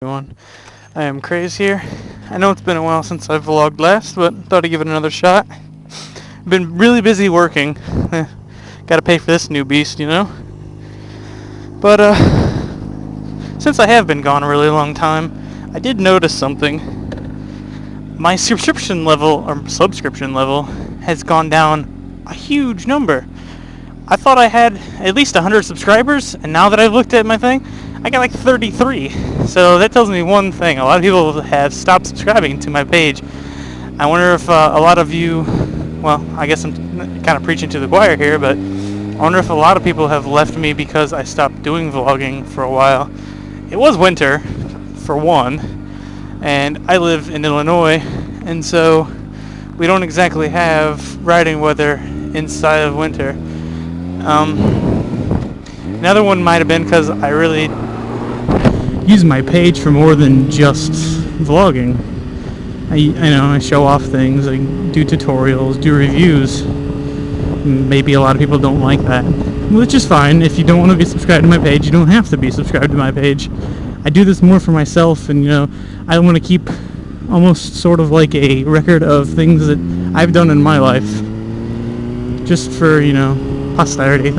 Everyone, I am Craze here. I know it's been a while since I've vlogged last, but thought I'd give it another shot. Been really busy working. Gotta pay for this new beast, you know? But, since I have been gone a really long time, I did notice something. My subscription level has gone down a huge number. I thought I had at least 100 subscribers, and now that I've looked at my thing, I got like 33. So that tells me one thing: a lot of people have stopped subscribing to my page. I wonder if a lot of you, well, I guess I'm kind of preaching to the choir here, but I wonder if a lot of people have left me because I stopped doing vlogging for a while. It was winter, for one, and I live in Illinois, and so we don't exactly have riding weather inside of winter. Another one might have been because I really use my page for more than just vlogging. I show off things, I do tutorials, do reviews. Maybe a lot of people don't like that, which is fine. If you don't want to be subscribed to my page, you don't have to be subscribed to my page. I do this more for myself, and I want to keep almost sort of like a record of things that I've done in my life, just for posterity.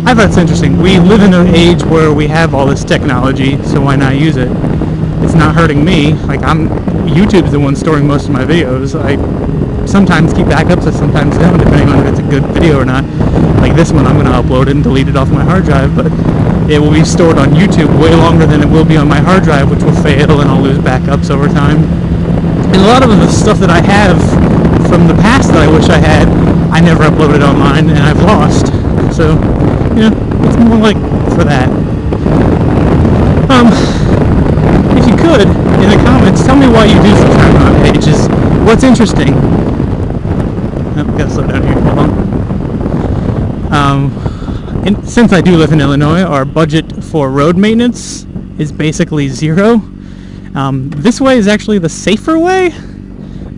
I thought it's interesting. We live in an age where we have all this technology, so why not use it? It's not hurting me. YouTube's the one storing most of my videos. I sometimes keep backups, I sometimes don't, depending on if it's a good video or not. Like this one, I'm going to upload it and delete it off my hard drive, but it will be stored on YouTube way longer than it will be on my hard drive, which will fail, and I'll lose backups over time. And a lot of the stuff that I have from the past that I wish I had, I never uploaded online, and I've lost. So, it's more like for that. If you could, in the comments, tell me why you do subscribe to my pages. What's interesting? Gotta slow down here. Hold on. Since I do live in Illinois, our budget for road maintenance is basically zero. This way is actually the safer way,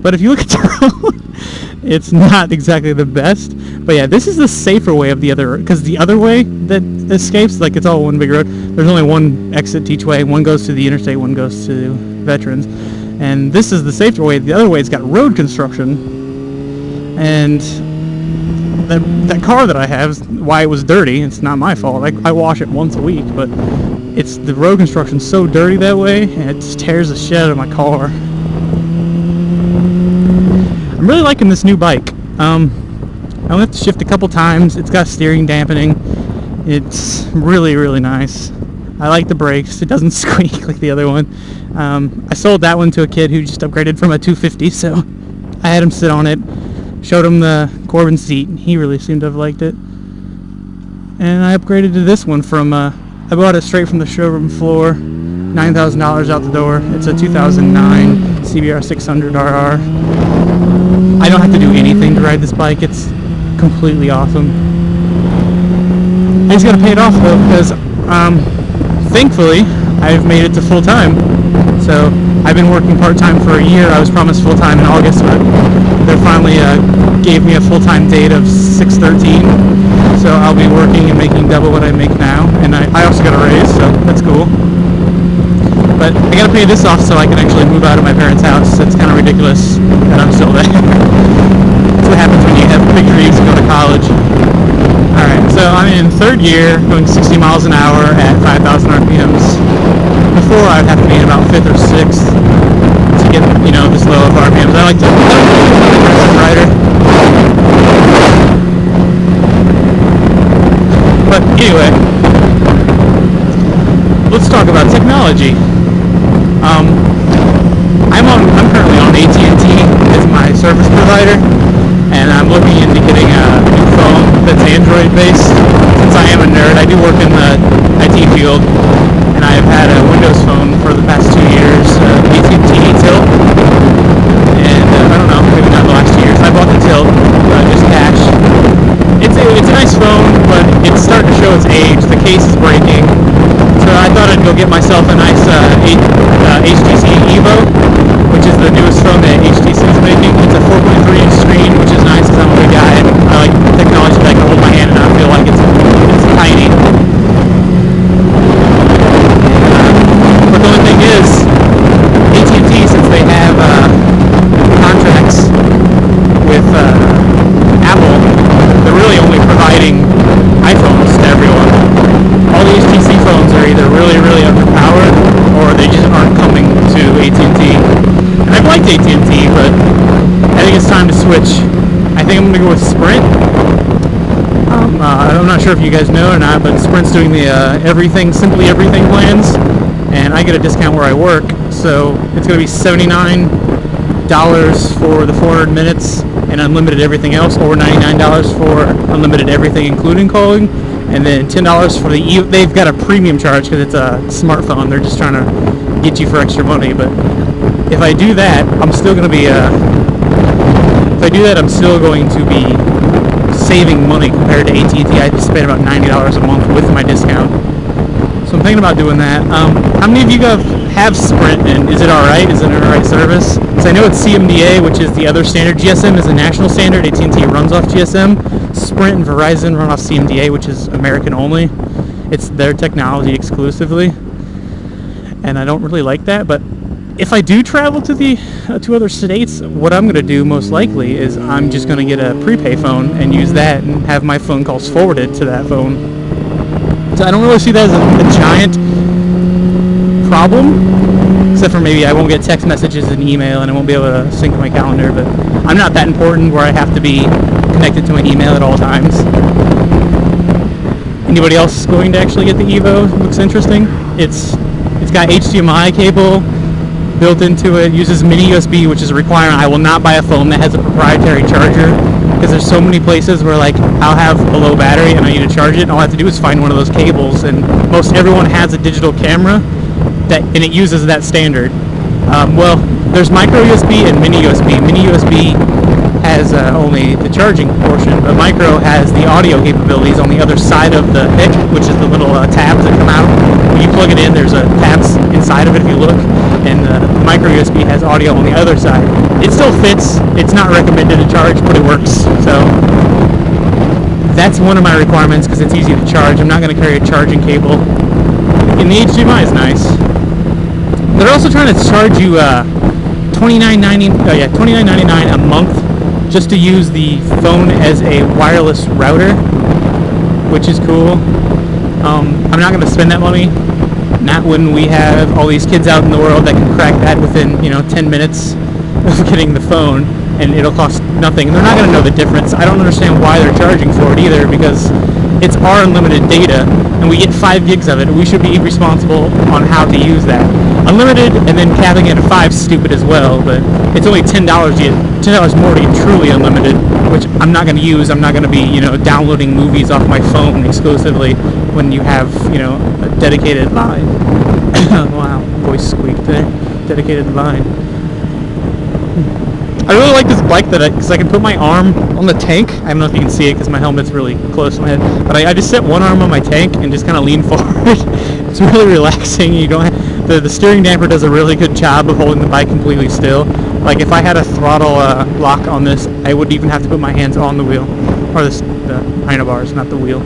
but if you look at the road, it's not exactly the best. But yeah, this is the safer way of the other, because the other way that escapes, it's all one big road. There's only one exit each way. One goes to the interstate, one goes to Veterans. And this is the safer way. The other way, it's got road construction. And that car that I have, why it was dirty, it's not my fault. I wash it once a week, but the road construction's so dirty that way, and it just tears the shit out of my car. I'm really liking this new bike. I only have to shift a couple times. It's got steering dampening. It's really, really nice. I like the brakes. It doesn't squeak like the other one. I sold that one to a kid who just upgraded from a 250, so I had him sit on it, showed him the Corbin seat, and he really seemed to have liked it. And I upgraded to this one from, I bought it straight from the showroom floor, $9,000 out the door. It's a 2009 CBR 600RR. I don't have to do anything to ride this bike. It's completely awesome. I just gotta pay it off though, because thankfully I've made it to full time. So I've been working part-time for a year. I was promised full-time in August, but they finally gave me a full-time date of 6/13. So I'll be working and making double what I make now, and I also got a raise, so that's cool. But I gotta pay this off so I can actually move out of my parents' house. It's kind of ridiculous that I'm still there. That's what happens when you have big dreams and go to college. Alright, so I'm in third year, going 60 miles an hour at 5,000 RPMs. Before I'd have to be in about 5th or 6th to get, this low of RPMs. I like to be a rider. But anyway, let's talk about technology. I'm currently on AT&T as my service provider, and I'm looking into getting a new phone that's Android based. Since I am a nerd, I do work in the IT field, and I've had a Windows phone for the past 2 years, AT&T Tilt, and I don't know, maybe not the last 2 years. I bought the Tilt, just cash. It's a nice phone, but it's starting to show its age. The case is breaking. So I thought I'd go get myself a nice HTC EVO, which is the newest phone that HTC is making. It's a 4.3-inch screen, which is nice because I'm a big guy and I like technology that I can hold my hand and I feel like it's tiny. sure if you guys know or not, but Sprint's doing the everything, simply everything plans, and I get a discount where I work, so it's going to be $79 for the 400 minutes and unlimited everything else, or $99 for unlimited everything including calling, and then $10 for the they've got a premium charge because it's a smartphone. They're just trying to get you for extra money. But if I do that, I'm still going to be saving money compared to AT&T. I spend about $90 a month with my discount. So I'm thinking about doing that. How many of you have Sprint, and is it alright? Is it an alright service? Because I know it's CMDA, which is the other standard. GSM is a national standard. AT&T runs off GSM. Sprint and Verizon run off CMDA, which is American only. It's their technology exclusively. And I don't really like that, but if I do travel to the to other states, what I'm going to do most likely is I'm just going to get a prepay phone and use that and have my phone calls forwarded to that phone. So I don't really see that as a giant problem, except for maybe I won't get text messages and email and I won't be able to sync my calendar, but I'm not that important where I have to be connected to my email at all times. Anybody else going to actually get the EVO? Looks interesting. It's got HDMI cable built into it, uses mini USB, which is a requirement. I will not buy a phone that has a proprietary charger, because there's so many places where like I'll have a low battery and I need to charge it, and all I have to do is find one of those cables, and most everyone has a digital camera and it uses that standard. Well, there's micro USB and mini USB. Mini USB has only the charging portion, but micro has the audio capabilities on the other side of the PIC, which is the little tabs that come out. When you plug it in, there's tabs inside of it if you look, and the micro USB has audio on the other side. It still fits. It's not recommended to charge, but it works. So that's one of my requirements because it's easy to charge. I'm not going to carry a charging cable. And the HDMI is nice. They're also trying to charge you $29.99 a month just to use the phone as a wireless router, which is cool. I'm not going to spend that money. Not when we have all these kids out in the world that can crack that within 10 minutes of getting the phone, and it'll cost nothing. They're not going to know the difference. I don't understand why they're charging for it either, because it's our unlimited data and we get 5 gigs of it. We should be responsible on how to use that. Unlimited and then capping it at 5 is stupid as well, but it's only $10 to get $10 more to get truly unlimited, which I'm not going to use. I'm not going to be downloading movies off my phone exclusively when you have a dedicated line. Wow, voice squeaked there. Dedicated line. I really like this bike because I can put my arm on the tank. I don't know if you can see it because my helmet's really close to my head, but I just set one arm on my tank and just kind of lean forward. It's really relaxing. You don't have, the steering damper does a really good job of holding the bike completely still. Like if I had a throttle lock on this, I wouldn't even have to put my hands on the wheel, or the handlebars, not the wheel.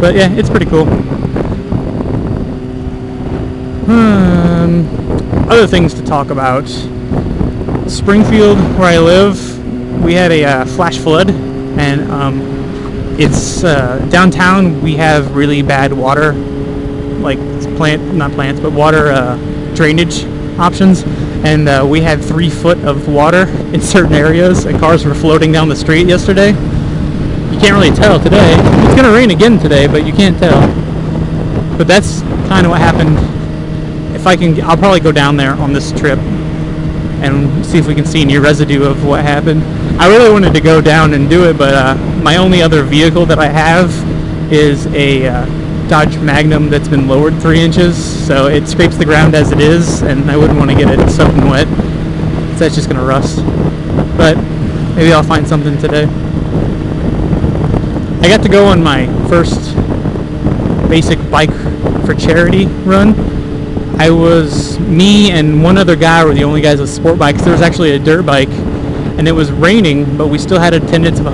But yeah, it's pretty cool. Other things to talk about. Springfield, where I live, we had a flash flood, and it's downtown. We have really bad water, like water drainage options, and we had 3 foot of water in certain areas, and cars were floating down the street yesterday. You can't really tell today. It's gonna rain again today, but you can't tell. But that's kind of what happened. If I can, I'll probably go down there on this trip and see if we can see any residue of what happened. I really wanted to go down and do it, but my only other vehicle that I have is a Dodge Magnum that's been lowered 3 inches, so it scrapes the ground as it is, and I wouldn't want to get it soaking wet, so that's just going to rust. But maybe I'll find something today. I got to go on my first basic bike for charity run. Me and one other guy were the only guys with sport bikes. There was actually a dirt bike, and it was raining, but we still had attendance of 100.